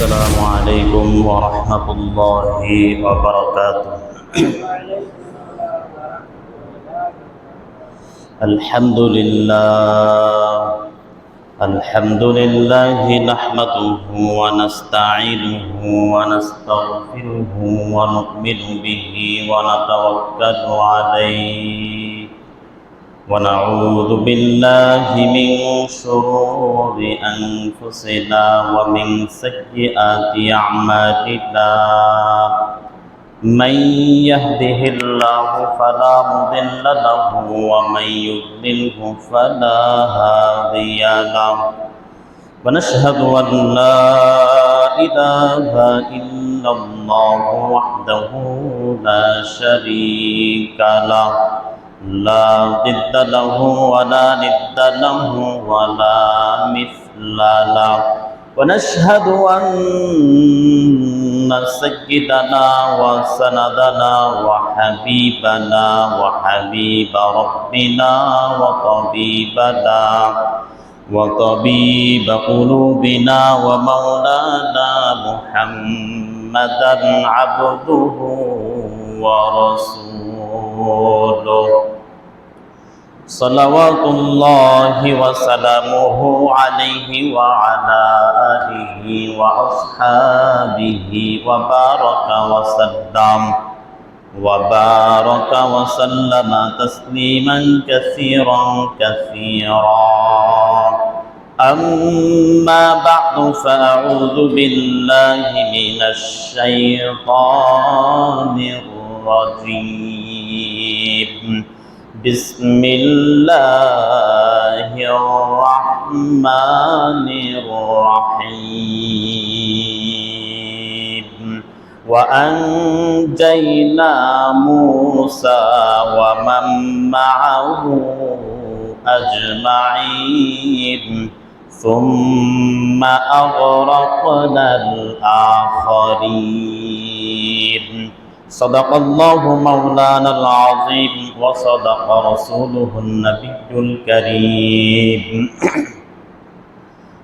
السلام عليكم ورحمة الله وبركاته. الحمد لله نحمده ونستعينه ونستغفره ونؤمن به ونتوكل عليه ونعوذ بالله من شرور أنفسنا ومن سيئات أعمالنا. من يهده الله فلا مضل له ومن يضلله فلا هادي له، ونشهد أن لا إله إلا الله وحده لا شريك له، لا ضد له ولا ند له ولا مثل له. ونشهد أن سيدنا وسندنا وحبيبنا وحبيب ربنا وطبيب قلوبنا ومولانا محمدا عبده ورسوله، صلوات الله وسلامه عليه وعلى آله وأصحابه وبارك وسلم تسليما كثيرا. أما بعد فأعوذ بالله من الشيطان الرجيم. بسم الله الرحمن الرحيم. وأنجينا موسى ومن معه أجمعين ثم أغرقنا الآخرين. صدق الله مولانا العظيم وصدق رسوله النبي الكريم،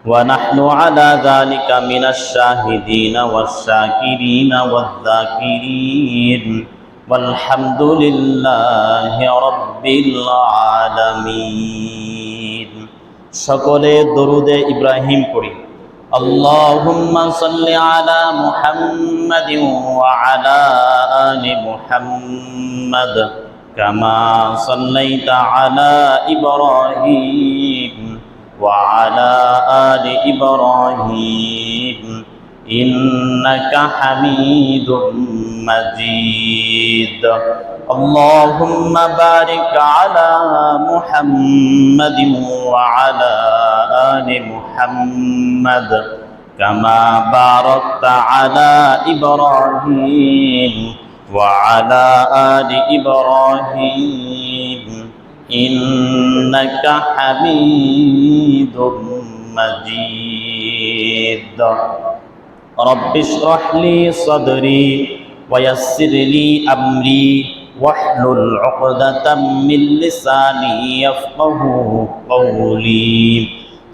ونحن على ذلك من الشاهدين والشاكرين والذاكرين، والحمد لله رب العالمين. সকলে দরুদে ইব্রাহিম পড়ি। اللهم صل على محمد وعلى آل محمد كما صليت على إبراهيم وعلى آل إبراهيم إنك حميد مجيد. اللهم بارك على محمد وعلى آل محمد كما باركت على إبراهيم وعلى آل إبراهيم إنك حميد مجيد. رب اشرح لي صدري ويسر لي أمري واحلل عقدة من لساني يفقه قولي.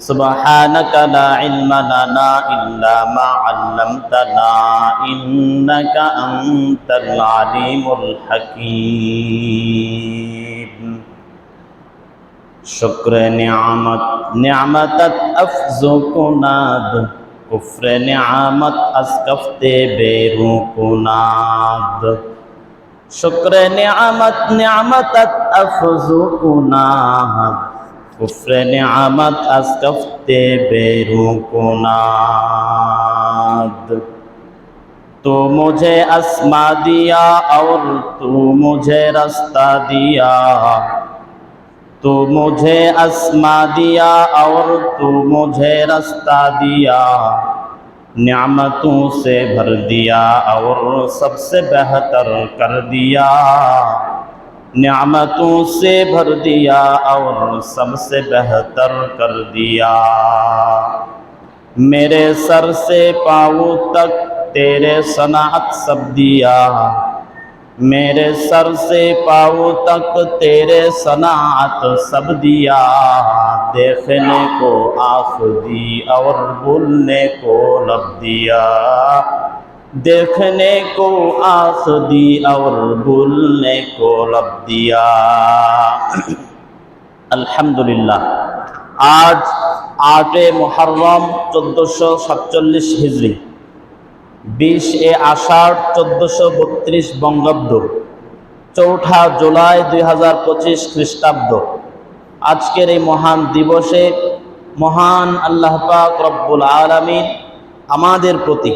سبحانك لا علم لنا إلا ما علمتنا إنك أنت العليم الحكيم. شكر نعمتت أفزو كناد كفر نعمت أسكفت بيرو كناد. شكر نعمتت أفزو كناد कुफ्र नियामत अस्कफ्ते बेरुकुनाद. तो मुझे अस्मा दिया और तू मुझे रास्ता दिया, तू मुझे अस्मा दिया और तू मुझे रास्ता दिया, नियामतों से भर दिया और सबसे बेहतर कर दिया, नियामतों से भर दिया और सबसे बेहतर कर दिया. मेरे सर से पाँव तक तेरे सनात सब दिया, मेरे सर से पाँव तक तेरे सनात सब दिया, देखने को आँख दी और बोलने को लब दिया, देखने को आँख दी और बोलने को लब दिया। अल्हम्दुलिल्लाह। आज 8 मुहर्रम 1447 हिजरी, 20 आषाढ़ 1432 बंगाब्द, 4 जुलाई 2025 খ্রিস্টাব্দ। আজকের এই মহান দিবসে মহান আল্লাহ পাক রব্বুল আলামিন আমাদের প্রতি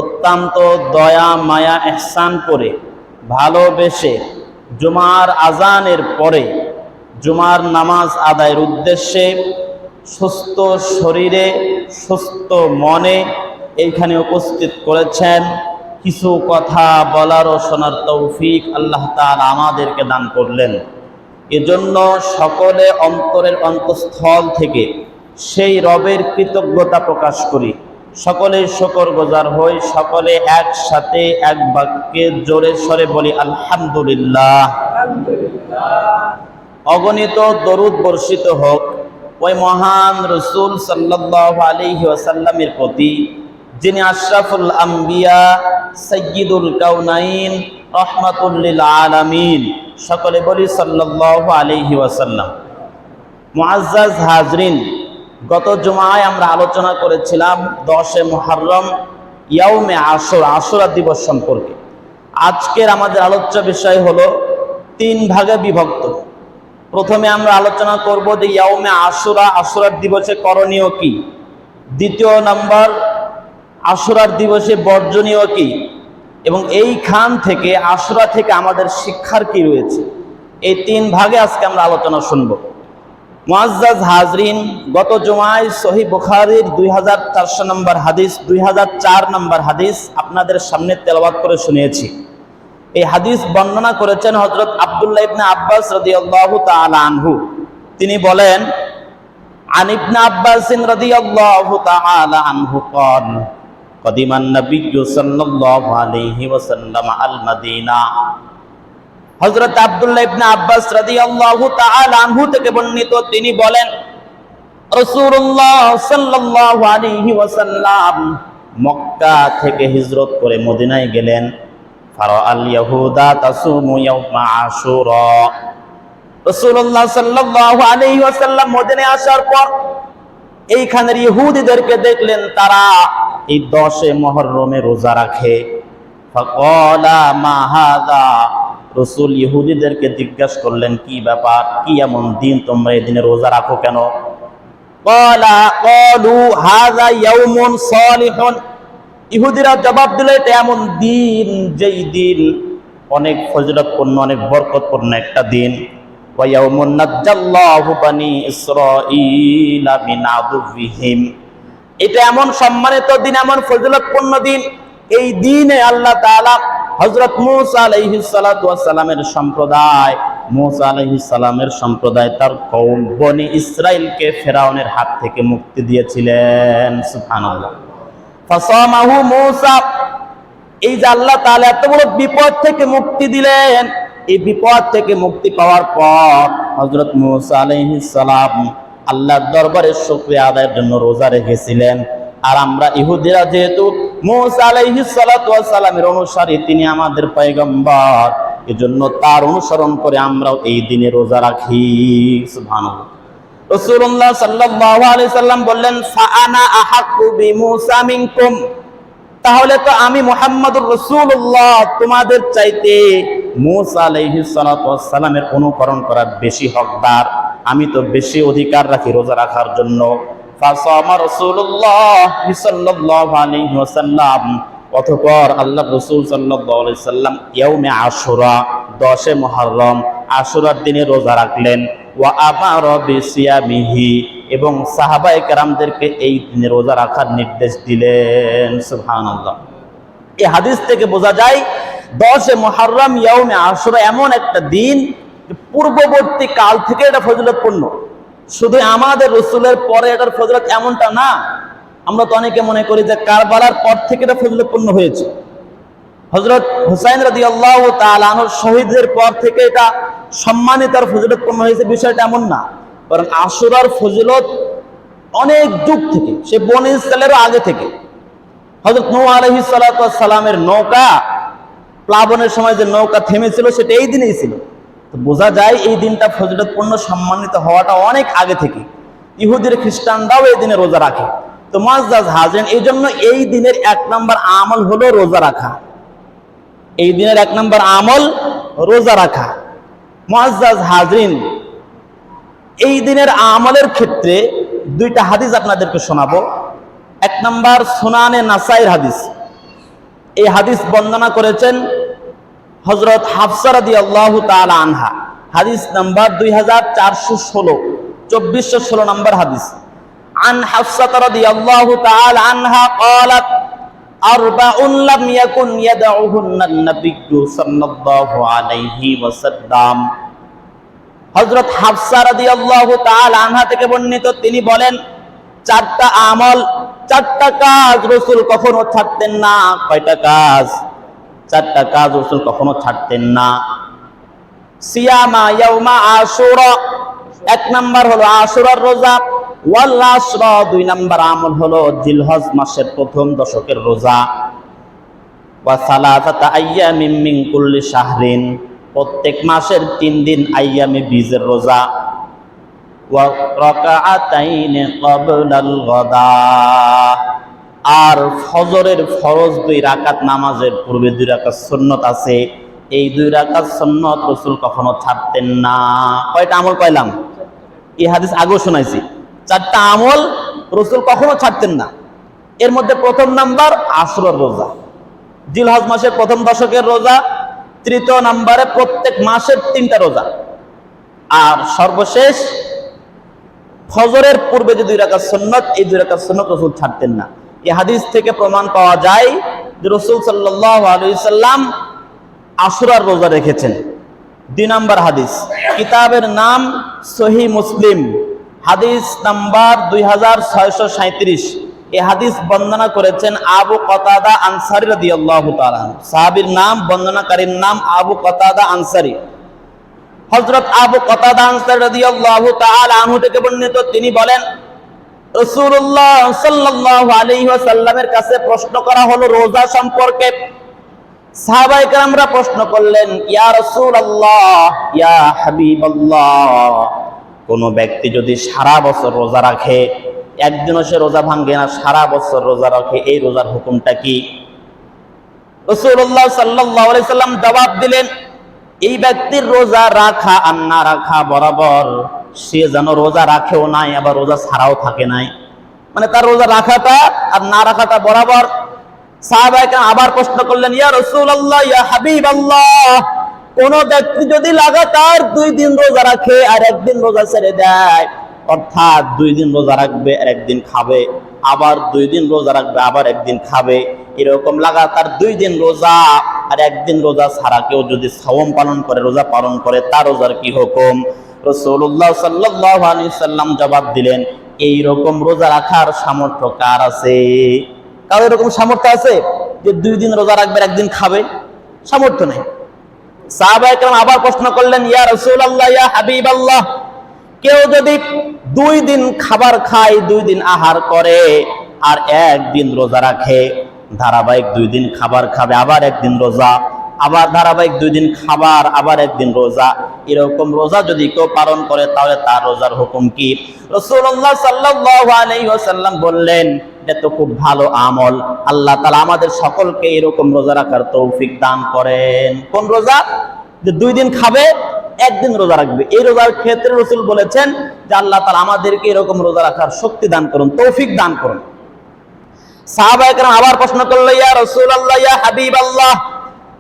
অত্যন্ত দয়া মায়া ইহসান করে ভালোবেসে জুমার আজানের পরে জুমার নামাজ আদায়ের উদ্দেশ্যে সুস্থ শরীরে সুস্থ মনে এইখানে উপস্থিত করেছেন। কিছু কথা বলার ও শোনার তৌফিক আল্লাহ তাআলা আমাদেরকে দান করলেন। এজন্য সকলে অন্তরের অন্তঃস্থল থেকে সেই রবের কৃতজ্ঞতা প্রকাশ করি, সকলে শুকরগুজার হই, সকলে একসাথে এক বাক্যে জোরে সরে বলি আলহামদুলিল্লাহ। অগণিত দরুদ বর্ষিত হোক ওই মহান রাসূল সাল্লাল্লাহু আলাইহি ওয়াসাল্লামের প্রতি, যিনি আশরাফুল আম্বিয়া সাইয়্যিদুল কাউনাইন রাহমাতুল লিল আলামিন। সকলে বলি সাল্লাল্লাহু আলাইহি ওয়াসাল্লাম। মুআজ্জাজ হাজরিন, গত জুমায় আমরা আলোচনা করেছিলাম 10 মুহররম ইয়াউমে আশুরা, আশুরা দিবস সম্পর্কে। আজকের আমাদের আলোচ্য বিষয় হলো 3 ভাগে বিভক্ত। প্রথমে আমরা আলোচনা করব যে ইয়াউমে আশুরা, আশুরার দিবসে করণীয় কি। দ্বিতীয় নাম্বার, আশুরার দিবসে বর্জনীয় কি, এবং এইখান থেকে আশুরা থেকে আমাদের শিক্ষার কি রয়েছে। এই 3 ভাগে আজকে আমরা আলোচনা শুনব। মুআজ্জাজ হাজরিন, গত জুমায় সহিহ বুখারীর 2400 নম্বর হাদিস, 2004 নম্বর হাদিস আপনাদের সামনে তেলাওয়াত করে শুনিয়েছি। এই হাদিস বর্ণনা করেছেন হযরত আব্দুল্লাহ ইবনে আব্বাস রাদিয়াল্লাহু তাআলা আনহু। তিনি বলেন, আন ইবনে আব্বাস রাদিয়াল্লাহু তাআলা আনহু قال قدم النبي صلى الله عليه وسلم المدينة। হযরত আব্দুল্লাহ ইবনে আব্বাস রাদিয়াল্লাহু তাআলা আনহু থেকে বর্ণিত, তিনি বলেন রাসূলুল্লাহ সাল্লাল্লাহু আলাইহি ওয়াসাল্লাম মক্কা থেকে হিজরত করে মদিনায় গেলেন। ফারাআল ইয়াহুদা তাসুমু ইয়াউমা আশুরা। রাসূলুল্লাহ সাল্লাল্লাহু আলাইহি ওয়াসাল্লাম মদিনায় আসার পর এইখানের ইহুদিদেরকে দেখলেন তারা এই 10 মুহররমে রোজা রাখে। ফাকালা মা হাযা। রাসূল ইহুদিদেরকে জিজ্ঞাসা করলেন, কি ব্যাপার, কি এমন দিন তোমরা এই দিনে রোজা রাখো কেন? ক্বালু হাযা ইয়াউমুন সালিহুন। ইহুদিরা জবাব দিল, এটা এমন দিন যেই দিন অনেক ফজিলতপূর্ণ, অনেক বরকতপূর্ণ একটা দিন। ওয়া ইয়াউমুন নাজ্জাল্লাহু বানি ইসরাঈলা মিন আদুবিহিম। এটা এমন সম্মানিত দিন, এমন ফজিলতপূর্ণ দিন, এই দিনে আল্লাহ তাআলা হযরত মূসা আলাইহিস সালাতু ওয়াস সালামের সম্প্রদায়, মূসা আলাইহিস সালামের সম্প্রদায় তার কওম বনি ইসরাইলকে ফিরআউনের হাত থেকে মুক্তি দিয়েছিলেন। সুবহানাল্লাহ। ফাসামাহু মূসা। এই যে আল্লাহ তাআলা এত বড় বিপদ থেকে মুক্তি দিলেন, এই বিপদ থেকে মুক্তি পাওয়ার পর হযরত মূসা আলাইহিস সালাম আল্লাহর দরবারে শুকরিয়া আদায়ের জন্য রোজা রেখেছিলেন। আর আমরা ইহুদিরা যেহেতু মূসা আলাইহিস সালাতু ওয়াস সালামের অনুসারী, তিনি আমাদের পয়গম্বর, এজন্য তার অনুসরণ করে আমরাও এই দিনে রোজা রাখি। সুবহানাল্লাহ। রাসূলুল্লাহ সাল্লাল্লাহু আলাইহি সাল্লাম বললেন, ফাআনা আহাক্কু বিমূসা মিনকুম। তাহলে তো আমি মুহাম্মদুর রাসূলুল্লাহ তোমাদের চাইতে মূসা আলাইহিস সালাতু ওয়াস সালামের অনুকরণ করার বেশি হকদার, আমি তো বেশি অধিকার রাখি রোজা রাখার জন্য। ফাসামা রাসূলুল্লাহ সাল্লাল্লাহু আলাইহি ওয়াসাল্লাম। অতঃপর আল্লাহ রাসূল সাল্লাল্লাহু আলাইহি সাল্লাম ইয়াউমে আশুরা, 10 মুহররম আশুরার দিনে রোজা রাখলেন। ওয়া আমারা বিসিয়ামিহি, এবং সাহাবায়ে কেরামদেরকে এই দিনে রোজা রাখার নির্দেশ দিলেন। সুবহানাল্লাহ। এই হাদিস থেকে বোঝা যায় 10 মুহররম ইয়াউমে আশুরা এমন একটা দিন, পূর্ববর্তী কাল থেকে এটা ফজিলতপূর্ণ। শুধু আমাদের রাসূলের পরে এটার ফজিলত এমনটা না। আমরা তো অনেকে মনে করি যে কারবালার পর থেকে এটা ফজিলতপূর্ণ হয়েছে। হযরত হুসাইন রাদিয়াল্লাহু তাআলা আনহুর শহীদের পর থেকে এটা সম্মানিত আর ফজিলতপূর্ণ হয়েছে, বিষয়টা এমন না, বরং আশুরার ফজিলত অনেক যুগ থেকে, সে বনী ইসরাইলেরও আগে থেকে। হযরত নূহ আলাইহিস সালাতু ওয়াস সালামের নৌকা প্লাবনের সময় যে নৌকা থেমেছিল সেটা এই দিনেই ছিল। তো বোঝা যায় এই দিনটা ফজিলতপূর্ণ সম্মানিত হওয়াটা অনেক আগে থেকে। ইহুদির খ্রিস্টানরাও এই দিনে রোজা রাখে। তো মুআজ্জাজ হাজিরিন, এই জন্য এই দিনের 1 নম্বর আমল হলো রোজা রাখা। এই দিনের 1 নম্বর আমল রোজা রাখা। মুআজ্জাজ হাজিরিন, এই দিনের আমলের ক্ষেত্রে 2টা হাদিস আপনাদেরকে শোনাবো। 1 নম্বর সুনানে নাসাইর হাদিস। এই হাদিস বর্ণনা করেছেন হযরত হাফসা রাদিয়াল্লাহু তাআলা আনহা। হাদিস নাম্বার 2416, 2416 নম্বর হাদিস। আন হাফসা রাদিয়াল্লাহু তাআলা আনহা قالت আরবাউন লাম ইয়াকুন ইয়াদউহুন্না নবিয়্যু সাল্লাল্লাহু আলাইহি ওয়াসাল্লাম। হযরত হাফসা রাদিয়াল্লাহু তাআলা আনহা থেকে বর্ণিত, তিনি বলেন 4টা আমল, 4টা কাজ রাসূল কখনো ছাড়তেন না। কয়টা কাজ? 4টা কাজ রাসূল কখনো ছাড়তেন না। সিয়ামা ইয়াউমা আশুরা, 1 নাম্বার হলো আশুরার রোজা। ওয়াল আশরা, 2 নাম্বার আমল হলো জিলহজ মাসের প্রথম দশকের রোজা। ওয়া সালাসাতা আইয়ামিন মিন কুল্লি শাহরিন, প্রত্যেক মাসের 3 দিন আইয়ামে বীজের রোজা। ওয়া রাকাআতাইনি ক্বাবলাল গাদা, আর ফজরের ফরজ 2 রাকাত নামাজের পূর্বে 2 রাকাত সুন্নত আছে, এই 2 রাকাত সুন্নত রাসূল কখনো ছাড়তেন না। কয়টা আমল পাইলাম? এই হাদিস আগেও শোনাইছি। 4টা আমল রাসূল কখনো ছাড়তেন না। এর মধ্যে প্রথম নাম্বার আশুরার রোজা, জিলহজ মাসের প্রথম দশকের রোজা। তৃতীয় নাম্বারে প্রত্যেক মাসের 3টা রোজা। আর সর্বশেষ ফজরের পূর্বে যে 2 রাকাত সুন্নত, এই 2 রাকাত সুন্নত রাসূল ছাড়তেন না। এই হাদিস থেকে প্রমাণ পাওয়া যায় যে রাসূল সাল্লাল্লাহু আলাইহি সাল্লাম আশুরার রোজা রেখেছেন। 2 নাম্বার হাদিস, কিতাবের নাম সহিহ মুসলিম, হাদিস নাম্বার 2637। এই হাদিস বর্ণনা করেছেন আবু কতাদা আনসারী রাদিয়াল্লাহু তাআলা। সাহাবীর নাম, বর্ণনাকারীর নাম আবু কতাদা আনসারী। হযরত আবু কতাদা আনসারী রাদিয়াল্লাহু তাআলা আনহু থেকে বর্ণিত, তিনি বলেন রাসূলুল্লাহ সাল্লাল্লাহু আলাইহি ওয়াসাল্লামের কাছে প্রশ্ন করা হলো রোজা সম্পর্কে। সাহাবায়ে কেরামরা প্রশ্ন করলেন, ইয়া রাসূলুল্লাহ, ইয়া হাবিবাল্লাহ, কোন ব্যক্তি যদি সারা বছর রোজা রাখে, একদিনও সে রোজা ভাঙে না, সারা বছর রোজা রাখে, এই রোজার হুকুমটা কি? রাসূলুল্লাহ সাল্লাল্লাহু আলাইহি সাল্লাম জবাব দিলেন, এই ব্যক্তির রোজা রাখা আর না রাখা বরাবর, সে যেন রোজা রাখেও নাই আবার রোজা ছাড়াও থাকে নাই, মানে তার রোজা রাখাটা আর না রাখাটা বরাবর। সাহাবায়ে কেরাম আবার প্রশ্ন করলেন, ইয়া রাসূলুল্লাহ, ইয়া হাবিবাল্লাহ, কোন ব্যক্তি যদি লাগাতার 2 দিন রোজা রাখে আর 1 দিন রোজা ছেড়ে দেয়, অর্থাৎ 2 দিন রোজা রাখবে আর 1 দিন খাবে, আবার 2 দিন রোজা রাখবে আবার 1 দিন খাবে, এরকম লাগাতার 2 দিন রোজা আর 1 দিন রোজা ছাড়া কেউ যদি সাওম পালন করে, রোজা পালন করে, তার রোজার কি হুকুম? রাসূলুল্লাহ সাল্লাল্লাহু আলাইহি সাল্লাম জবাব দিলেন, এই রকম রোজা রাখার সামর্থ্য কার আছে? কারো এরকম সামর্থ্য আছে যে 2 দিন রোজা রাখবে 1 দিন খাবে? সামর্থ্য নেই। সাহাবায়ে কেরাম আবার প্রশ্ন করলেন, ইয়া রাসূলুল্লাহ, ইয়া হাবিবাল্লাহ, কেউ যদি 2 দিন খাবার খায়, 2 দিন আহার করে আর 1 দিন রোজা রাখে, ধারাবাহিক 2 দিন খাবার খাবে আবার 1 দিন রোজা, আবার ধারাবাহিক 2 দিন খাবার আবার 1 দিন রোজা, এরকম রোজা যদি কেউ পালন করে তাহলে তার রোজার হুকুম কি? রাসূলুল্লাহ সাল্লাল্লাহু আলাইহি ওয়াসাল্লাম বললেন, এটা তো খুব ভালো আমল, আল্লাহ তাআলা আমাদের সকলকে এরকম রোজা রাখার তৌফিক দান করেন। কোন রোজা? যে 2 দিন খাবে 1 দিন রোজা রাখবে, এই রোজার ক্ষেত্রে রাসূল বলেছেন যে আল্লাহ তাআলা আমাদেরকে এরকম রোজা রাখার শক্তি দান করুন, তৌফিক দান করুন। সাহাবায়ে কেরাম আবার প্রশ্ন করলেন, ইয়া রাসূলুল্লাহ, ইয়া হাবিবাল্লাহ,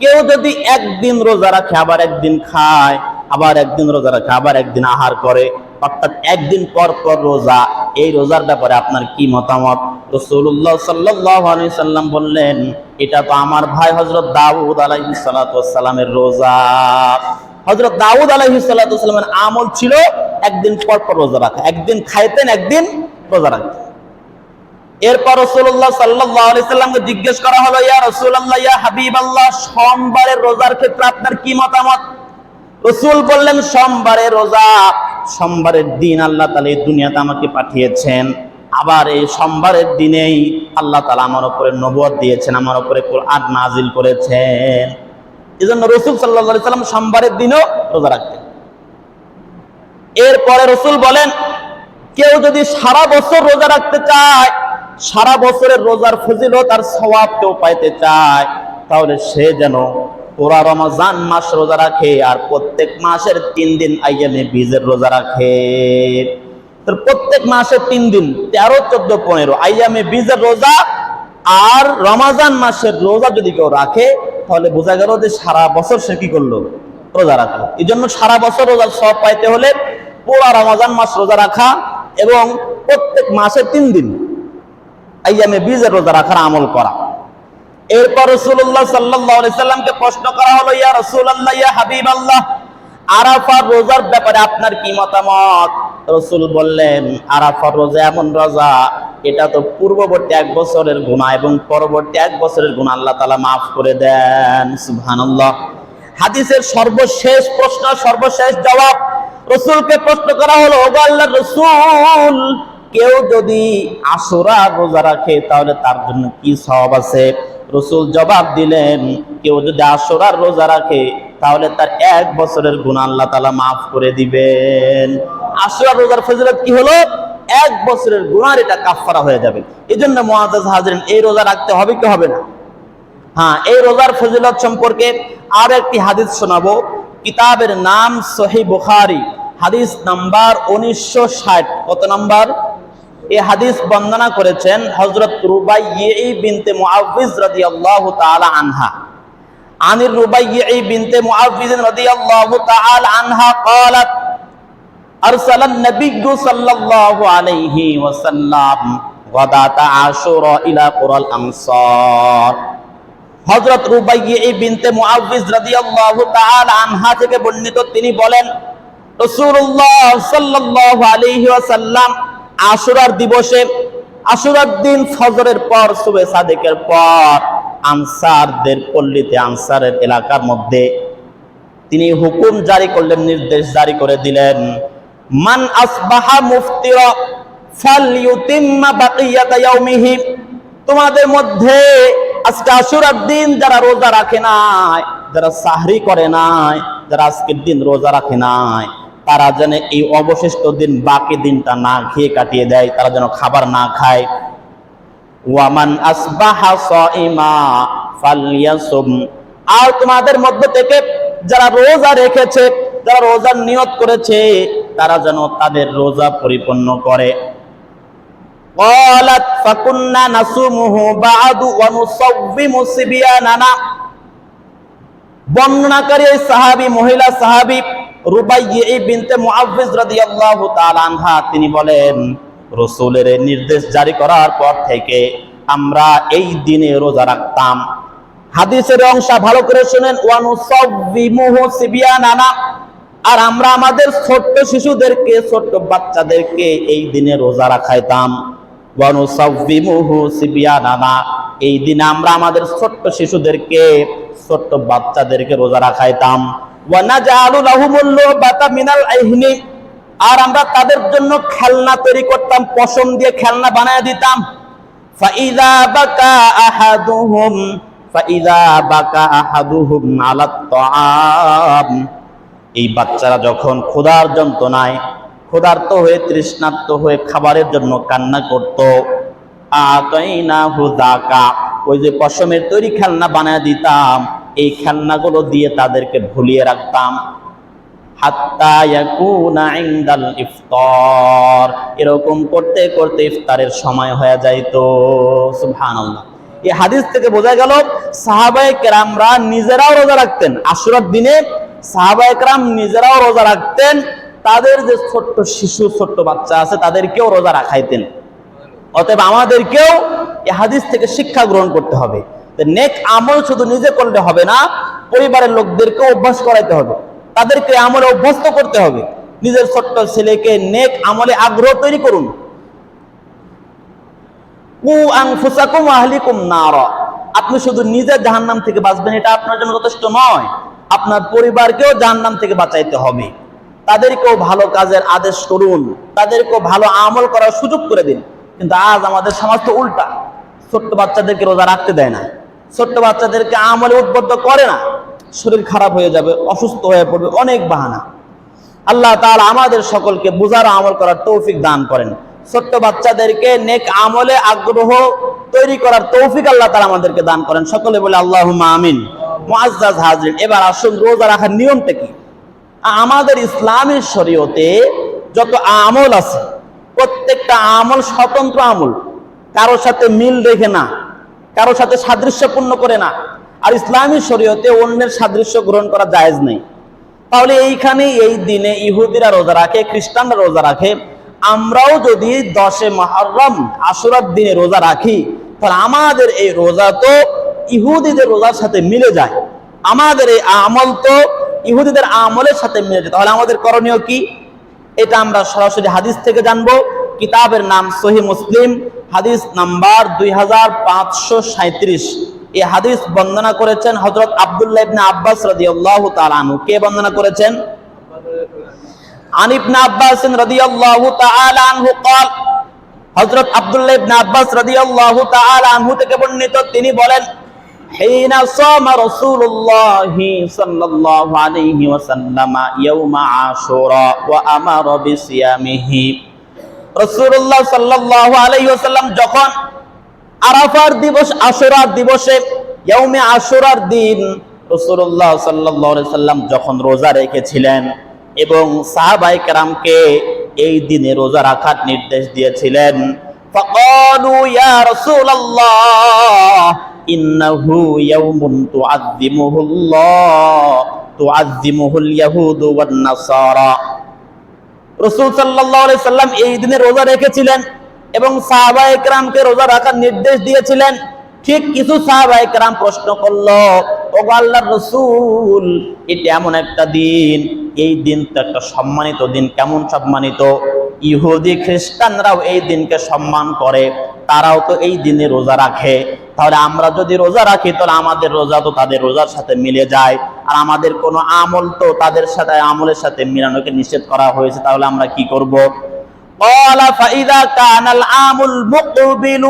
কেউ যদি 1 দিন রোজা রাখে আবার 1 দিন খায়, আবার 1 দিন রোজা রাখে আবার 1 দিন আহার করে, অর্থাৎ 1 দিন পর পর রোজা, এই রোজার ব্যাপারে আপনার কি মতামত? রাসূলুল্লাহ সাল্লাল্লাহু আলাইহি সাল্লাম বললেন, এটা তো আমার ভাই হযরত দাউদ আলাইহিস সালাতু ওয়াস সালামের রোজা। হযরত দাউদ আলাইহিস সালাতু ওয়াস সালামের আমল ছিল 1 দিন পর পর রোজা রাখা, 1 দিন খাইতেন 1 দিন রোজা রাখতেন। এরপর রাসূলুল্লাহ সাল্লাল্লাহু আলাইহি সাল্লামকে জিজ্ঞেস করা হলো, ইয়া রাসূলুল্লাহ, ইয়া হাবিবাল্লাহ, সোমবারের রোজার ক্ষেত্রে আপনার কি মতামত? রাসূল বললেন, সোমবারের রোজা, সোমবারের দিন আল্লাহ তাআলা এই দুনিয়াতে আমাকে পাঠিয়েছেন, আবার এই সোমবারের দিনেই আল্লাহ তাআলা আমার উপরে নবুয়ত দিয়েছেন, আমার উপরে কোরআন নাজিল করেছেন। এজন্য রাসূল সাল্লাল্লাহু আলাইহি সাল্লাম সোমবারের দিনও রোজা রাখতেন। এরপরে রাসূল বলেন, কেউ যদি সারা বছর রোজা রাখতে চায়, সারা বছরের রোজার ফজিলত আর সওয়াব কেউ পাইতে চায়, তাহলে সে যেন পুরা রমজান মাস রোজা রাখে আর প্রত্যেক মাসের 3 দিন আইয়ামে বীজের রোজা রাখে। তো প্রত্যেক মাসের 3 দিন 13, 14, 15 আইয়ামে বীজের রোজা আর রমজান মাসের রোজা যদি কেউ রাখে, তাহলে বোঝা গেল যে সারা বছর সে কি করলো? রোজা রাখলো। এই জন্য সারা বছর রোজার সওয়াব পাইতে হলে পুরা রমজান মাস রোজা রাখা এবং প্রত্যেক মাসে 3 দিন আইয়ামে বীজের রোজা রাখার আমল করা। এরপর রাসূলুল্লাহ সাল্লাল্লাহু আলাইহি সাল্লামকে প্রশ্ন করা হলো, ইয়া রাসূলুল্লাহ, ইয়া হাবিবাল্লাহ, আরাফার রোজার ব্যাপারে আপনার কি মতামত? রাসূল বললেন, আরাফার রোজা এমন রোজা, এটা তো পূর্ববর্তী 1 বছরের গুনাহ এবং পরবর্তী 1 বছরের গুনাহ আল্লাহ তাআলা মাফ করে দেন। সুবহানাল্লাহ। হাদিসের সর্বশেষ প্রশ্ন, সর্বশেষ জবাব, রাসূলকে প্রশ্ন করা হলো, ওগো আল্লাহর রাসূল, কেউ যদি আশুরা রোজা রাখে তাহলে তার জন্য কি সওয়াব আছে? রাসূল জবাব দিলেন, কেউ যদি আশুরার রোজা রাখে তাহলে তার 1 বছরের গুনাহ আল্লাহ তাআলা মাফ করে দিবেন। আশুরার রোজার ফজিলত কি হলো? 1 বছরের গুনাহর এটা কাফারা হয়ে যাবে। এজন্য মুআজ্জাজ হাজিরিন, এই রোজা রাখতে হবে কি হবে না? হ্যাঁ, এই রোজার ফজিলত সম্পর্কে আর একটি হাদিস শোনাবো। কিতাবের নাম সহিহ বুখারী, হাদিস নাম্বার 1960। কত নাম্বার? এই হাদিস বর্ণনা করেছেন হযরত রুবাইয়্যি বিনতে মুআউযিজ রাদিয়াল্লাহু তাআলা আনহা। আনির রুবাইয়্যি বিনতে মুআউযিজ রাদিয়াল্লাহু তাআলা আনহা قالت أرسل النبي صلى الله عليه وسلم غداة عاشوراء إلى قرى الأمصار। হযরত রুবাইয়্যি বিনতে মুআউযিজ রাদিয়াল্লাহু তাআলা আনহা থেকে বর্ণিত, তিনি বলেন, রাসূলুল্লাহ সাল্লাল্লাহু আলাইহি ওয়াসাল্লাম আশুরার দিবসে, আশুরার দিন ফজরের পর, সুবহে সাদেকের পর আনসারদের পল্লীতে, আনসারের এলাকার মধ্যে তিনি হুকুম জারি করলেন, নির্দেশ জারি করে দিলেন, মান আসবাহা মুফতিরা ফালইউতিম্মা বাকিয়াতা ইয়াউমিহি। তোমাদের মধ্যে আজকে আশুরার দিন যারা রোজা রাখে নাই, যারা সাহরি করে নাই, যারা আজকের দিন রোজা রাখে নাই, তারা যেন এই অবশিষ্ট দিন, বাকি দিনটা না খেয়ে কাটিয়ে দেয়, তারা যেন খাবার না খায়। ওয়ামান আসবাহা সাইমা ফালইয়াসুম। আর তোমাদের মধ্য থেকে যারা রোজা রেখেছে, যারা রোজার নিয়ত করেছে, তারা যেন তাদের রোজা পরিপূর্ণ করে। ক্বালাত ফাকুন্না নাসুমুহু বা'দু ওয়া নুসাওবিমু সিবিয়ানানা। বর্ণনাকারী এই সাহাবী, মহিলা সাহাবী রুবাইয়্যি বিনতে মুআউযিজ রাদিয়াল্লাহু তাআলা আনহা, তিনি বলেন, রাসূলের নির্দেশ জারি করার পর থেকে আমরা এই দিনে রোজা রাখতাম। হাদিসের অংশ ভালো করে শুনেন, ওয়া নুসাওবিমুহু সিবিয়ানানা, আর আমরা আমাদের ছোট্ট শিশুদেরকে, ছোট্ট বাচ্চাদেরকে এই দিনে রোজা রাখাইতাম। ওয়া নুসাওবিমুহু সিবিয়ানানা, এই দিনে আমরা আমাদের ছোট্ট শিশুদেরকে, ছোট্ট বাচ্চাদেরকে রোজা রাখাইতাম। ওয়া নাজআলু লাহুমুল লুবাতা মিনাল আইহনি, আর আমরা তাদের জন্য খেলনা তৈরি করতাম, পশম দিয়ে খেলনা বানায় দিতাম। ফাইযা বাকা আহাদুহুম আলাত তাআম, এই বাচ্চারা যখন ক্ষুধার যন্ত্রণায়, ক্ষুধার্ত হয়ে, তৃষ্ণার্ত হয়ে খাবারের জন্য কান্না করত, আতাইনাহু যাকা, ওই যে পশমের তৈরি খেলনা বানায় দিতাম, এই খেলনাগুলো দিয়ে তাদেরকে ভুলিয়ে রাখতাম। হাত্তা ইয়াকুনা ইনদাল ইফতার, এরকম করতে করতে ইফতারের সময় হয়ে যাইতো। সুবহানাল্লাহ। এই হাদিস থেকে বোঝা গেল সাহাবায়ে কেরামরা নিজেরাও রোজা রাখতেন। আশুরার দিনে সাহাবায়ে কেরাম নিজেরাও রোজা রাখতেন, তাদের যে ছোট্ট শিশু, ছোট্ট বাচ্চা আছে তাদেরকেও রোজা রাখাইতেন। অতএব আমাদেরকেও এই হাদিস থেকে শিক্ষা গ্রহণ করতে হবে। নেক আমল শুধু নিজে করলে হবে না, পরিবারের লোকদেরকে অভ্যাস করাইতে হবে, তাদেরকে আমলে অভ্যস্ত করতে হবে। নিজের ছোট্ট ছেলেকে নেক আমলে আগ্রহ তৈরি করুন। কু আনফুসাকুম ওয়া আহলিকুম নারা, আপনি শুধু নিজে জাহান্নাম থেকে বাঁচবেন এটা আপনার জন্য যথেষ্ট নয়, আপনার পরিবারকেও জাহান্নাম থেকে বাঁচাইতে হবে। তাদেরকেও ভালো কাজের আদেশ করুন, তাদেরকেও ভালো আমল করার সুযোগ করে দিন। কিন্তু আজ আমাদের সমাজ তো উল্টা, ছোট্ট বাচ্চাদেরকে রোজা রাখতে দেয় না, ছোট্ট বাচ্চাদেরকে আমলে উদ্বুদ্ধ করে না, শরীর খারাপ হয়ে যাবে, অসুস্থ হয়ে পড়বে, অনেক বাহানা। আল্লাহ তাআলা আমাদের সকলকে বুঝার আমল করার তৌফিক দান করেন। ছোট্ট বাচ্চাদেরকে নেক আমলে আগ্রহ তৈরি করার তৌফিক আল্লাহ তাআলা আমাদেরকে দান করেন। সকলে বলে আল্লাহুম্মা আমিন। মুআজ্জাজ হাজির, এবার আসুন রোজা রাখার নিয়মটা কি। আমাদের ইসলামের শরীয়তে যত আমল আছে প্রত্যেকটা আমল স্বতন্ত্র আমল, কারোর সাথে মিল রেখে না, কারোর সাথে সাদৃশ্যপূর্ণ করে না। আর ইসলামী শরীয়তে অন্যের সাদৃশ্য গ্রহণ করা জায়েজ নেই। তাহলে এইখানে এই দিনে ইহুদিরা রোজা রাখে, খ্রিস্টানরা রোজা রাখে, আমরাও যদি 10 মুহররম আশুরার দিনে রোজা রাখি, তাহলে আমাদের এই রোজা তো ইহুদিদের রোজার সাথে মিলে যায়, আমাদের এই আমল তো ইহুদিদের আমলের সাথে মিলে যায়। তাহলে আমাদের করণীয় কি? এটা আমরা সরাসরি হাদিস থেকে জানবো। কিতাবের নাম সহিহ মুসলিম, হাদিস নাম্বার 2537। এই হাদিস বর্ণনা করেছেন হযরত আব্দুল্লাহ ইবনে আব্বাস রাদিয়াল্লাহু তাআলা আনহু। কে বর্ণনা করেছেন? আন ইবনে আব্বাস রাদিয়াল্লাহু তাআলা আনহু قال, হযরত আব্দুল্লাহ ইবনে আব্বাস রাদিয়াল্লাহু তাআলা আনহু থেকে বর্ণিত, তিনি বলেন, হিনা সামা রাসূলুল্লাহ সাল্লাল্লাহু আলাইহি ওয়াসাল্লাম ইয়াউমা আশুরা ওয়া আমারা বিসিয়ামিহি। রাসূলুল্লাহ সাল্লাল্লাহু আলাইহি ওয়াসাল্লাম যখন আরাফার দিবস, আশুরার দিবসে, ইয়াউমে আশুরার দিন রাসূলুল্লাহ সাল্লাল্লাহু আলাইহি ওয়াসাল্লাম যখন রোজা রেখেছিলেন এবং সাহাবায়ে কেরামকে এই দিনে রোজা রাখার নির্দেশ দিয়েছিলেন। ফাকালু ইয়া রাসূলুল্লাহ ইন্নাহু ইয়াউমুন তুআযযিমুহুল ইয়াহুদু ওয়ান নাসারা। রাসূল সাল্লাল্লাহু আলাইহি সাল্লাম এই দিনে রোজা রেখেছিলেন এবং সাহাবায়ে কেরামকে রোজা রাখার নির্দেশ দিয়েছিলেন। ঠিক কিছু সাহাবায়ে কেরাম প্রশ্ন করলো, ওগো আল্লাহর রাসূল, এটা এমন একটা দিন, এই দিন তো একটা সম্মানিত দিন। কেমন সম্মানিত? ইহুদি খ্রিস্টানরাও এই দিনকে সম্মান করে, তারাও তো এই দিনে রোজা রাখে। তাহলে আমরা যদি রোজা রাখি তাহলে আমাদের রোজা তো তাদের রোজার সাথে মিলে যায়, আর আমাদের কোনো আমল তো তাদের সাথে আমলের সাথে মিলানোকে নিষেধ করা হয়েছে। তাহলে আমরা কি করব? قال فإذا كان العام المقبل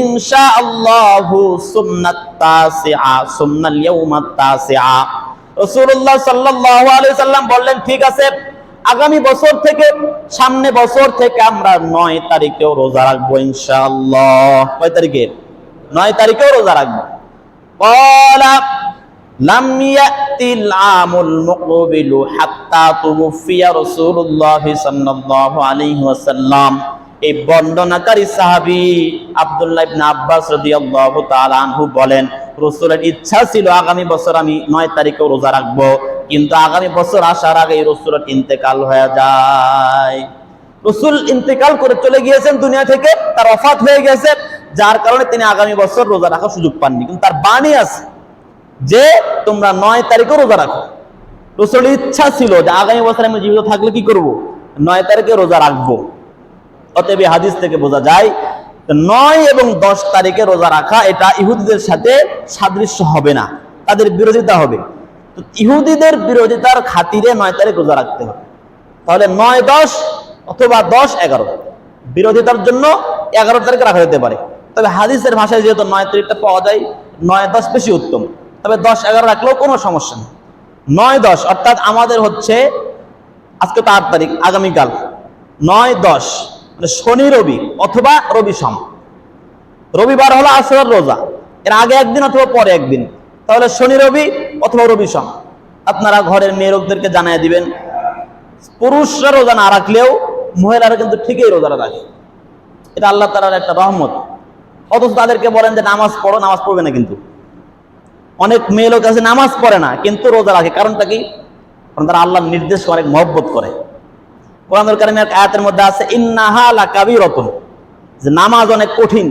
إن شاء الله سمنا التاسعة سمنا اليوم التاسعة। রাসূলুল্লাহ সাল্লাল্লাহু আলাইহি সাল্লাম বললেন, ঠিক আছে, আগামী বছর থেকে, সামনে বছর থেকে আমরা 9 তারিখেও রোজা রাখবো ইনশাআল্লাহ। কয় তারিখে? 9 তারিখেও রোজা রাখবো। قال লাম ইয়াতিল আমুল মুকবিলু হাত্তা তুওফিয়া রাসূলুল্লাহ সাল্লাল্লাহু আলাইহি ওয়াসাল্লাম। এই বর্ণনাকারী সাহাবী আব্দুল্লাহ ইবনে আব্বাস রাদিয়াল্লাহু তাআলা আনহু বলেন, রাসূলের ইচ্ছা ছিল আগামী বছর আমি 9 তারিখেও রোজা রাখবো, কিন্তু আগামী বছর আসার আগে রাসূলের ইন্তেকাল হয়ে যায়। রাসূল ইন্তেকাল করে চলে গিয়েছেন দুনিয়া থেকে, তার ওফাত হয়ে গেছে, যার কারণে তিনি আগামী বছর রোজা রাখার সুযোগ পাননি। কিন্তু তার বাণী আছে যে তোমরা 9 তারিখে রোজা রাখো। রাসূলের ইচ্ছা ছিল যে আগামী বছর আমি জীবিত থাকলে কি করব? 9 তারিখে রোজা রাখবো। অতএব হাদিস থেকে বোঝা যায় 9 এবং 10 তারিখে রোজা রাখা এটা ইহুদিদের সাথে সাদৃশ্য হবে না, তাদের বিরোধিতা হবে। তো ইহুদিদের বিরোধিতার খাতিরে 9 তারিখ রোজা রাখতে হবে। তাহলে 9-10 অথবা 10-11 বিরোধিতার জন্য 11 তারিখে রাখা যেতে পারে। তবে হাদিসের ভাষায় যেহেতু 9 তারিখটা পাওয়া যায়, 9-10 বেশি উত্তম। তবে 10-11 রাখলেও কোনো সমস্যা নেই। 9-10 অর্থাৎ আমাদের হচ্ছে আজকে 8 তারিখ, আগামীকাল 9-10 মানে শনি রবি অথবা রবি সম। রবিবার হলো আশুরার রোজা, এর আগে একদিন অথবা পরে একদিন, তাহলে শনি রবি অথবা রবি সম। আপনারা ঘরের মেয়ে লোকদেরকে জানিয়ে দিবেন, পুরুষরা রোজা না রাখলেও মহিলারা কিন্তু ঠিকই রোজাটা রাখে। এটা আল্লাহ তাআলার একটা রহমত। অথচ তাদেরকে বলেন যে নামাজ পড়ো, নামাজ পড়বে না। কিন্তু অনেক মেয়ে লোক আছে নামাজ পড়ে না কিন্তু রোজা রাখে। কারণটা কি? কারণ তারা আল্লাহর নির্দেশ অনেক মহব্বত করে। কোরআনুল কারীমের এক আয়াতের মধ্যে আছে ইন্নাহা লাকাবীরাতুন, যে নামাজ অনেক কঠিন,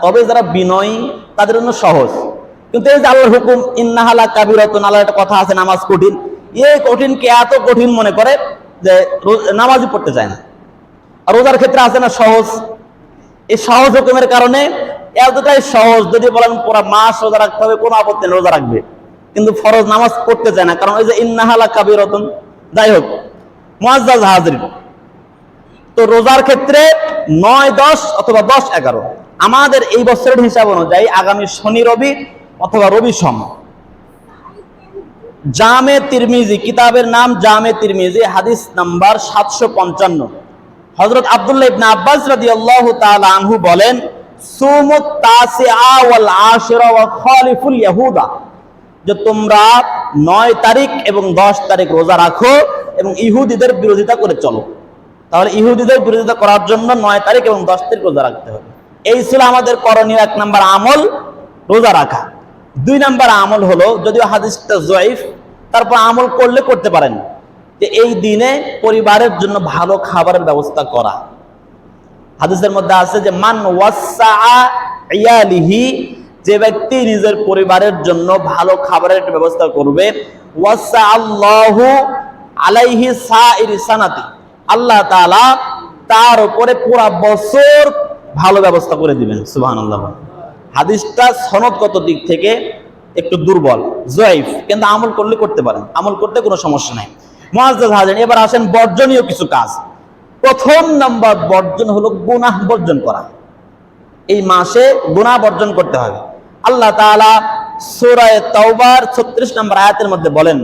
তবে যারা বিনয়ী তাদের জন্য সহজ। কিন্তু এই যে আল্লাহর হুকুম ইন্নাহা লাকাবীরাতুন, আল্লাহর একটা কথা আছে নামাজ কঠিন, এই কঠিনকে এত কঠিন মনে করে যে নামাজই পড়তে চায় না। আর রোজার ক্ষেত্রে আছে না সহজ, এই সহজ হুকুমের কারণে এতটাই সহজ, যদি বলেন পুরো মাস রোজা রাখতে হবে কোনো আপত্তি নেই, রোজা রাখবে, কিন্তু ফরজ নামাজ পড়তে চায় না, কারণ ওই যে ইন্নাহালা কাবিরাতুন। যাই হোক মুআজ্জাজ হাজির, তো রোজার ক্ষেত্রে 9, 10 অথবা 10, 11 আমাদের এই বছরের হিসাব অনুযায়ী আগামী শনি রবি অথবা রবি সোম। জামে তিরমিজি, কিতাবের নাম জামে তিরমিজি, হাদিস নাম্বার 755। হযরত আব্দুল্লাহ ইবনে আব্বাস রাদিয়াল্লাহু তাআলা আনহু বলেন, সুমুত তাসিআ ওয়াল আশিরা ওয়া খালিফুল ইয়াহুদা, যে তোমরা 9 তারিখ এবং 10 তারিখ রোজা রাখো এবং ইহুদিদের বিরোধিতা করে চলো। তাহলে ইহুদিদের বিরোধিতা করার জন্য 9 তারিখ এবং 10 তারিখ রোজা রাখতে হবে। এই ছিল আমাদের করণীয় 1 নম্বর আমল, রোজা রাখা। 2 নম্বর আমল হলো, যদিও হাদিসটা জয়ীফ, তারপর আমল করলে করতে পারেন, যে এই দিনে পরিবারের জন্য ভালো খাবারের ব্যবস্থা করা। হাদিসের মধ্যে আছে যে মান ওয়াসআ ইয়ালিহি, যে ব্যক্তি নিজের পরিবারের জন্য ভালো খাবারের একটা ব্যবস্থা করবে, ওয়াসআ আল্লাহু আলাইহি সাইর সানাতি, আল্লাহ তাআলা তার উপরে পুরো বছর ভালো ব্যবস্থা করে দিবেন। সুবহানাল্লাহ। হাদিসটা সনদগত দিক থেকে একটু দুর্বল, জয়ীফ, কিন্তু আমল করলে করতে পারেন, আমল করতে কোনো সমস্যা নাই। মুআজ্জাজ হাজির, এবার আসেন বর্জনীয় কিছু কাজ। প্রথম নাম্বার বর্জন হলো গুনাহ বর্জন করা। এই মাসে গুনাহ বর্জন করতে হবে। আল্লাহ তাআলা সূরা তাওবার 36 নম্বর আয়াতের মধ্যে বলেন,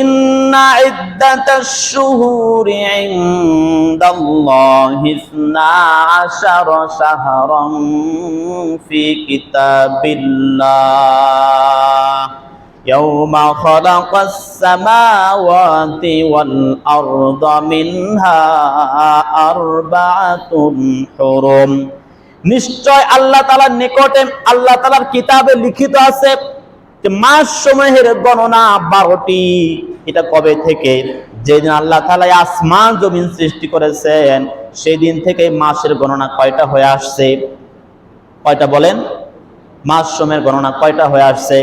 ইন্না ইদ্দাতাশ শুহুরি ইনদাল্লাহি 12 শাহরান ফি কিতাবিল্লাহ ইয়াওমা খালাকাস সামাওয়াতি ওয়াল আরদা মিনহা আরবাআতুন হুরুম, নিশ্চয় আল্লাহ তাআলার নিকটে আল্লাহ তাআলার কিতাবে লিখিত আছে যে মাস সমূহের গণনা 12টি। এটা কবে থেকে? যেদিন আল্লাহ তাআলা আসমান জমিন সৃষ্টি করেছেন সেই দিন থেকে মাসের গণনা কয়টা হয়ে আসছে? কয়টা বলেন? মাস সমূহের গণনা কয়টা হয়ে আসছে?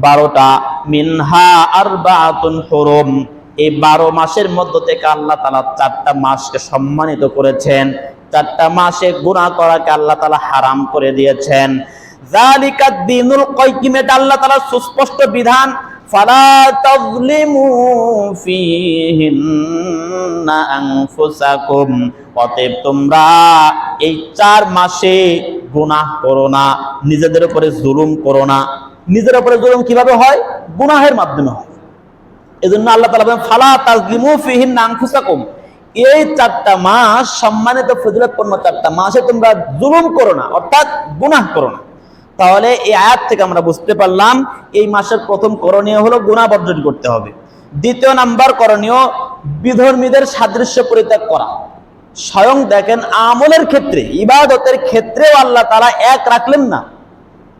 12টা। মিনহা আরবাআতুন হুরুম, এই 12 মাসের মধ্য থেকে আল্লাহ তাআলা 4টা মাসকে সম্মানিত করেছেন, 4টা মাসে গুনাহ করাকে আল্লাহ তাআলা হারাম করে দিয়েছেন। যালিকা দ্বীনুল কাইয়্যিম, এটা আল্লাহ তাআলার সুস্পষ্ট বিধান। ফালা তাযলিমু ফীহিন্না আনফুসাকুম, অতএব তোমরা এই 4 মাসে গুনাহ করো না, নিজেদের উপরে জুলুম করো না। নিজের উপরে জুলুম কিভাবে হয়? গুনাহের মাধ্যমে হয়। এজন্য আল্লাহ তাআলা বলেন ফালা তাযলিমু ফীহিন্না আনফুসাকুম, এই 4টা মাস সম্মানিত ফজিলতপূর্ণ 4টা মাসে তোমরা জুলুম করো না, অর্থাৎ গুনাহ করো না। তাহলে এই আয়াত থেকে আমরা বুঝতে পারলাম এই মাসের প্রথম করণীয় হলো গুনাহ বর্জন করতে হবে। দ্বিতীয় নাম্বার করণীয় বিধর্মীদের সাদৃশ্য পরিত্যাগ করা। স্বয়ং দেখেন আমলের ক্ষেত্রে, ইবাদতের ক্ষেত্রেও আল্লাহ তাআলা এক রাখলেন না,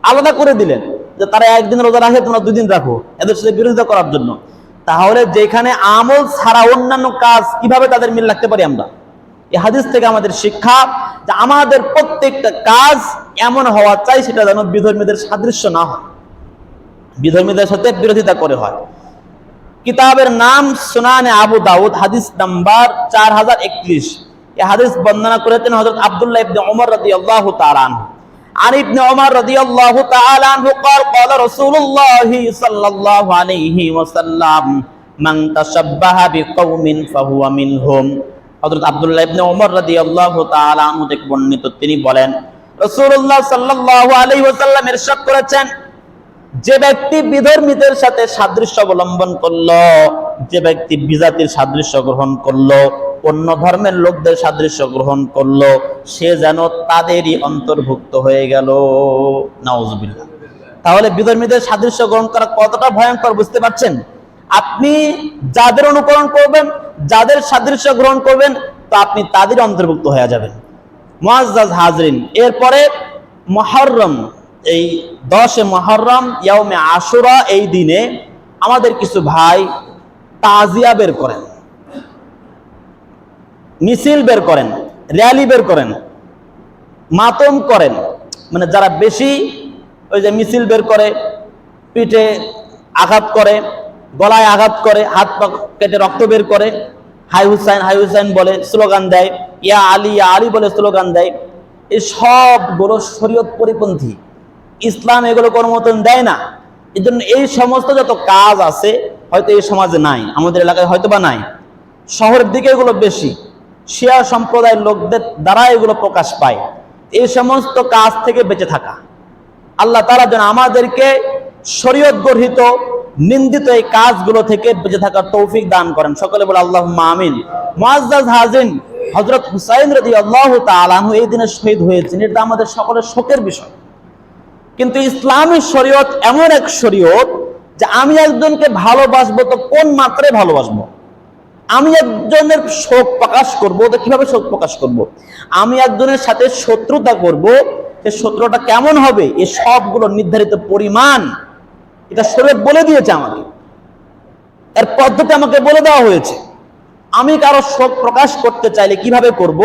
আলাদা করে দিলেন, যে তারা একদিন রোজা রাখে তোমরা 2 দিন রাখো, এদের সাথে বিরোধিতা করার জন্য। তাহলে যেখানে আমল ছাড়া অন্যান্য কাজ কিভাবে তাদের মিল রাখতে পারি আমরা? এই হাদিস থেকে আমাদের শিক্ষা যে আমাদের প্রত্যেকটা কাজ এমন হওয়া চাই সেটা যেন বিধর্মীদের সাদৃশ্য না হয়, বিধর্মীদের সাথে বিরোধিতা করে হয়। কিতাবের নাম সুনানে আবু দাউদ, হাদিস নাম্বার 4031। এই হাদিস বর্ণনা করেছেন হযরত আব্দুল্লাহ ইবনে ওমর রাদিয়াল্লাহু তাআলা আনহু। عن ابن عمر رضي الله تعالى عنه قال قال رسول الله صلى الله عليه وسلم من تشبه بقوم فهو منهم। হযরত আব্দুল্লাহ ইবনে ওমর রাদিয়াল্লাহু তাআলা আনহু থেকে বর্ণিত, তিনি বলেন রাসূলুল্লাহ সাল্লাল্লাহু আলাইহি ওয়াসাল্লাম ইরশাদ করেছেন, যে ব্যক্তি বিধর্মীদের সাথে সাদৃশ্য অবলম্বন করলো, যে ব্যক্তি বিজাতির সাদৃশ্য গ্রহণ করলো, অন্য ধর্মের লোকদের সাদৃশ্য গ্রহণ করলো, সে যেন তাদেরই অন্তর্ভুক্ত হয়ে গেল। নাউজুবিল্লাহ। তাহলে বিধর্মীদের সাদৃশ্য গ্রহণ করা কতটা ভয়ঙ্কর বুঝতে পারছেন? আপনি যাদের অনুকরণ করবেন, যাদের সাদৃশ্য গ্রহণ করবেন, তো আপনি তাদের অন্তর্ভুক্ত হয়ে যাবেন। মুআজ্জাজ হাজরিন, এরপরে মুহররম, এই 10 মুহররম ইয়াউমে আশুরা, এই দিনে আমাদের কিছু ভাই তাজিয়া বের করেন, মিছিল বের করেন, র্যালি বের করেন, মাতম করেন। মানে যারা বেশি ওই যে মিছিল বের করে, পিঠে আঘাত করে, গলায় আঘাত করে, হাত পা কেটে রক্ত বের করে, হাই হুসাইন বলে স্লোগান দেয়, ইয়া আলী বলে স্লোগান দেয়, এই সবগুলো শরীয়ত পরিপন্থী, ইসলাম এগুলো কোনো মতন দেয় না। এই জন্য এই সমস্ত যত কাজ আছে হয়তো এই সমাজে নাই, আমাদের এলাকায় হয়তো বা নাই, শহরের দিকে এগুলো বেশি, শিয়া সম্প্রদায়ের লোকদের দ্বারা এগুলো প্রকাশ পায়। এই সমস্ত কাজ থেকে বেঁচে থাকা, আল্লাহ তাআলা যেন আমাদেরকে শরীয়ত গর্হিত নিন্দিত এই কাজগুলো থেকে বেঁচে থাকার তৌফিক দান করেন। সকলে বলে আল্লাহুম্মা আমিন। মুআজ্জাজ হাজিরিন, হযরত হুসাইন রাদিয়াল্লাহু তাআলা আনহু এই দিনে শহীদ হয়েছেন, এটা আমাদের সকলের শোকের বিষয়। কিন্তু ইসলামী শরীয়ত এমন এক শরীয়ত যে আমি একজনকে ভালোবাসবো তো কোন মাত্রায় ভালোবাসবো, আমি একজনের শোক প্রকাশ করব তো কিভাবে শোক প্রকাশ করব, আমি একজনের সাথে শত্রুতা করব সে শত্রুতা কেমন হবে, এই সবগুলো নির্ধারিত পরিমাণ এটা শরীয়ত বলে দিয়েছে আমাকে, এর পদ্ধতি আমাকে বলে দেওয়া হয়েছে। আমি কারো শোক প্রকাশ করতে চাইলে কিভাবে করব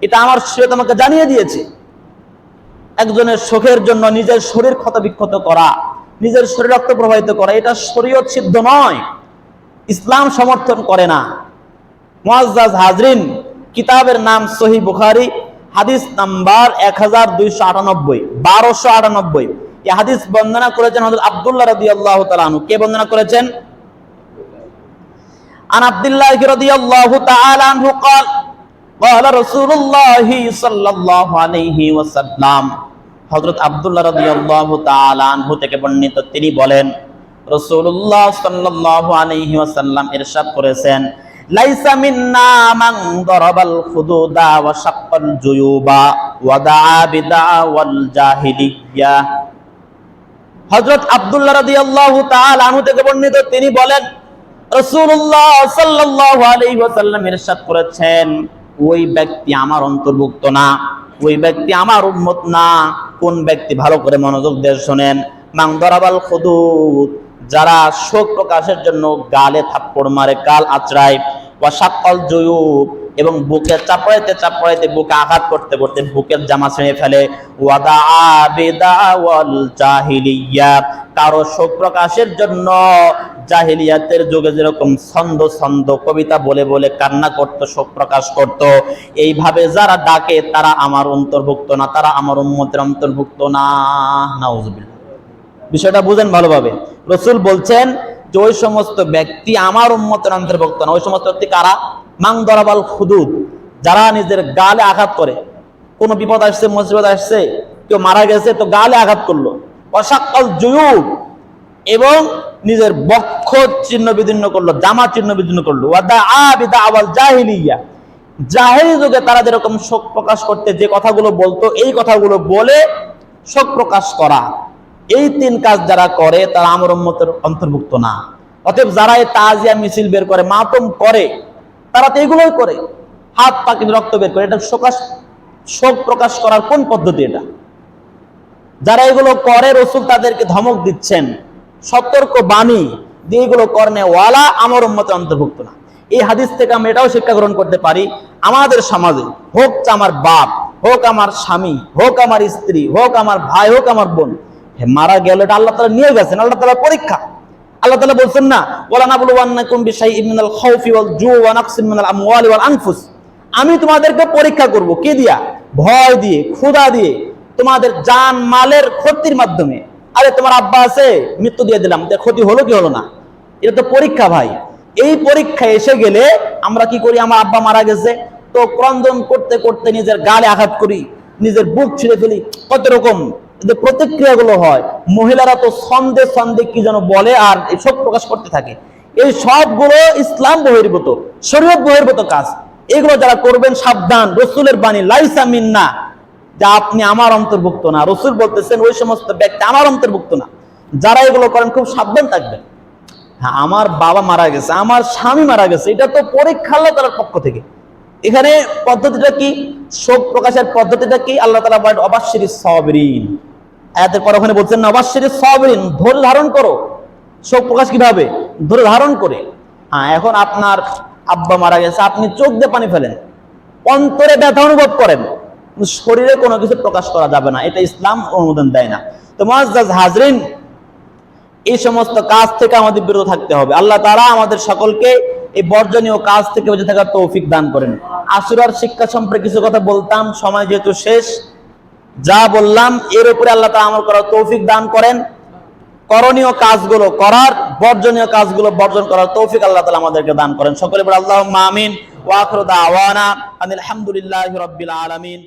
এটা আমার শরীয়ত আমাকে জানিয়ে দিয়েছে। একজনের শোকের জন্য নিজের শরীর ক্ষত বিক্ষত করা, নিজের শরীর রক্ত প্রবাহিত করা, এটা শরীয়ত সিদ্ধ নয়, ইসলাম সমর্থন করে না। মুআজ্জাজ হাজরিন, কিতাবের নাম সহিহ বুখারী, হাদিস নাম্বার 1298, 1298। এই হাদিস বর্ণনা করেছেন হযরত আব্দুল্লাহ রাদিয়াল্লাহু তাআলা আনহু। কে বর্ণনা করেছেন? আন আব্দুল্লাহ রাদিয়াল্লাহু তাআলা আনহু قال قال رسول الله সাল্লাল্লাহু আলাইহি ওয়াসাল্লাম, হযরত আব্দুল্লাহ রাদিয়াল্লাহু তাআলা আনহু থেকে বর্ণিত, তিনি বলেন রাসূলুল্লাহ সাল্লাল্লাহু আলাইহি ওয়াসাল্লাম ইরশাদ করেছেন, লাইসা মিন্না মান দারাবাল খুদুদা ওয়া শাক্কাল জুয়ুবা ওয়া দাআ বিদাওয়াল জাহিলিয়্যা। হযরত আব্দুল্লাহ রাদিয়াল্লাহু তাআলা আনহু থেকে বর্ণিত, তিনি বলেন রাসূলুল্লাহ সাল্লাল্লাহু আলাইহি ওয়াসাল্লাম ইরশাদ করেছেন, ওই ব্যক্তি আমার অন্তর্ভুক্ত না, ওই ব্যক্তি আমার উম্মত না। কোন ব্যক্তি? ভালো করে মনোযোগ দিয়ে শুনেন। মান দারাবাল খুদুদ, যারা শোক প্রকাশের জন্য গালে থাপ্পড় মারে, গাল আঁচড়ায়, ওয়া শাক্কাল জুয়ুব, এবং বুকে চাপড়াইতে চাপড়াইতে, বুকে আঘাত করতে করতে বুকের জামা ছিঁড়ে ফেলে, ওয়া দাআ বিদাওয়াল জাহিলিয়্যা, কারো শোক প্রকাশের জন্য জাহিলিয়াতের যুগে যেরকম ছন্দ ছন্দ কবিতা বলে বলে কান্না করত, শোক প্রকাশ করত, এইভাবে যারা ডাকে তারা আমার অন্তর্ভুক্ত না, তারা আমার উম্মতের অন্তর্ভুক্ত না। নাউজুবিল্লাহ। বিষয়টা বুঝেন ভালোভাবে। রাসূল বলছেন যে ওই সমস্ত ব্যক্তি আমার উম্মতের অন্তর্ভুক্ত না। ওই সমস্ত ব্যক্তি কারা? মান দারাবাল খুদুদ, যারা নিজের গালে আঘাত করে, কোনো বিপদ আসছে, মুসিবত আসছে, কেউ মারা গেছে তো গালে আঘাত করলো, ওয়া শাক্কাল জুয়ুব, এবং নিজের বক্ষ চিহ্ন বিদীর্ণ করলো, জামা চিহ্ন বিদীর্ণ করলো, ওয়া দাআ বিদাওয়াল জাহিলিয়্যা, জাহেলি যুগে তারা যেরকম শোক প্রকাশ করতে যে কথাগুলো বলতো, এই কথাগুলো বলে শোক প্রকাশ করা, এই তিন কাজ যারা করে তারা আমার উম্মতের অন্তর্ভুক্ত না। অতএব যারা এই তাজিয়া মিছিল বের করে, মাতম করে, তারা তো এগুলোই করে, হাত পা কিন্তু রক্ত বের করে, এটা শোক প্রকাশ করার কোন পদ্ধতি? এটা যারা এগুলো করে, রাসূল তাদেরকে ধমক দিচ্ছেন, সতর্ক বাণী দিয়ে, এগুলো করনে ওয়ালা আমার উম্মতের অন্তর্ভুক্ত না। এই হাদিস থেকে আমরা এটাও শিক্ষা গ্রহণ করতে পারি, আমাদের সমাজে হোক আমার বাপ, হোক আমার স্বামী, হোক আমার স্ত্রী, হোক আমার ভাই, হোক আমার বোন, মারা গেল, এটা আল্লাহ তাআলা নিয়ে গেছেন, আল্লাহ তাআলার পরীক্ষা। আল্লাহ তাআলা বলছেন না, ওয়ালা নাবলুওয়ান্নাকুম বিশাইইন মিনাল খাউফি ওয়াল জুই ওয়া নাকসিম মিনাল আমওয়ালি ওয়াল আনফুস, আমি তোমাদেরকে পরীক্ষা করব। কি দিয়া? ভয় দিয়ে, ক্ষুধা দিয়ে, তোমাদের জান মালের ক্ষতির মাধ্যমে। আরে তোমার আব্বা আছে, মৃত্যু দিয়ে দিলাম, ক্ষতি হলো কি হলো না? এটা তো পরীক্ষা ভাই। এই পরীক্ষা এসে গেলে আমরা কি করি? আমার আব্বা মারা গেছে তো ক্রন্দন করতে করতে নিজের গালে আঘাত করি, নিজের বুক ছিঁড়ে ফেলি, কত রকম যে প্রতিক্রিয়াগুলো হয়। মহিলারা তো ছন্দে ছন্দে কি যেন বলে আর এসব প্রকাশ করতে থাকে। এই সবগুলো ইসলাম বহির্ভূত, শরীয়ত বহির্ভূত কাজ। এগুলো যারা করবেন সাবধান, রাসূলের বাণী লাইসা মিন্না, যা আপনি আমার অন্তর্ভুক্ত না। রাসূল বলতেছেন ওই সমস্ত ব্যক্তি আমার অন্তর্ভুক্ত না। যারা এগুলো করেন খুব সাবধান থাকবেন। হ্যাঁ, আমার বাবা মারা গেছে, আমার স্বামী মারা গেছে, এটা তো পরীক্ষা আল্লাহ তাআলার পক্ষ থেকে। এখানে পদ্ধতিটা কি? শোক প্রকাশের পদ্ধতিটা কি? আল্লাহ তাআলা বলেন অবাশশিরিস সাবিরিন। আয়াতের পর ওখানে বলছেন অবাশশিরিস সাবিরিন, ধৈর্য ধারণ করো। শোক প্রকাশ কিভাবে? ধৈর্য ধারণ করে। হ্যাঁ, এখন আপনার আব্বা মারা গেছে, আপনি চোখ দিয়ে পানি ফেলেন, অন্তরে ব্যথা অনুভব করেন, শরীরে কোনো কিছু প্রকাশ করা যাবে না, এটা ইসলাম অনুমোদন দেয় না। তো মুআজ্জাজ হাজরিন, এই সমস্ত কাজ থেকে আমাদের বিরত থাকতে হবে। আল্লাহ তাআলা আমাদের সকলকে এই বর্জনীয় কাজ থেকে বেঁচে থাকার তৌফিক দান করেন। আশুরার শিক্ষা সম্পর্কে কিছু কথা বলতাম, সময় যেহেতু শেষ, যা বললাম এর উপরে আল্লাহ তাআলা আমল করার তৌফিক দান করেন। করণীয় কাজগুলো করার, বর্জনীয় কাজগুলো বর্জন করার তৌফিক আল্লাহ তাআলা আমাদেরকে দান করেন। সকলে বলে আল্লাহুম্মা আমিন। ওয়া আখিরু দাওয়ানা আনিল হামদুলিল্লাহি রাব্বিল আলামিন।